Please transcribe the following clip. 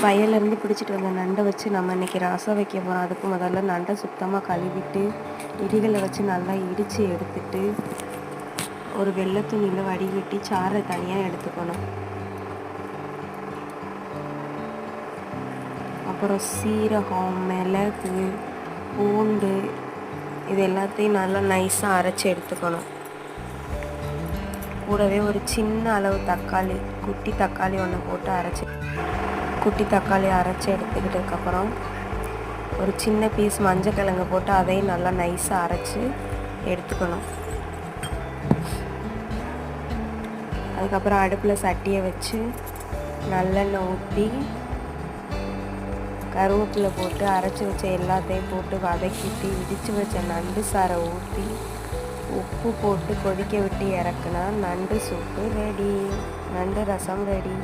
வயல்லேருந்து பிடிச்சிட்டு வந்த நண்டை வச்சு நம்ம இன்றைக்கி ரசம் வைக்க போகிறோம். அதுக்கு முதல்ல நண்டை சுத்தமாக கழுவிட்டு இடிகளை வச்சு நல்லா இடித்து எடுத்துட்டு ஒரு வெள்ளை துணியில் வடிகட்டி சாறை தனியாக எடுத்துக்கணும். அப்புறம் சீரகம், மிளகு, பூண்டு இது எல்லாத்தையும் நல்லா நைஸாக அரைச்சி எடுத்துக்கணும். கூடவே ஒரு சின்ன அளவு தக்காளி, குட்டி தக்காளி ஒன்று போட்டு அரைச்சி எடுத்துக்கிட்டதுக்கப்புறம் ஒரு சின்ன பீஸ் மஞ்சக்கிழங்கு போட்டு அதையும் நல்லா நைஸாக அரைச்சி எடுத்துக்கணும். அதுக்கப்புறம் அடுப்பில் சட்டியை வச்சு நல்லெண்ணெய் ஊற்றி கருவேப்பிலை போட்டு அரைச்சி வச்ச எல்லாத்தையும் போட்டு வதக்கிட்டு இடித்து வச்ச நண்டு சாறை ஊற்றி உப்பு போட்டு கொதிக்க விட்டு இறக்குனா நண்டு சூப்பு ரெடி, நண்டு ரசம் ரெடி.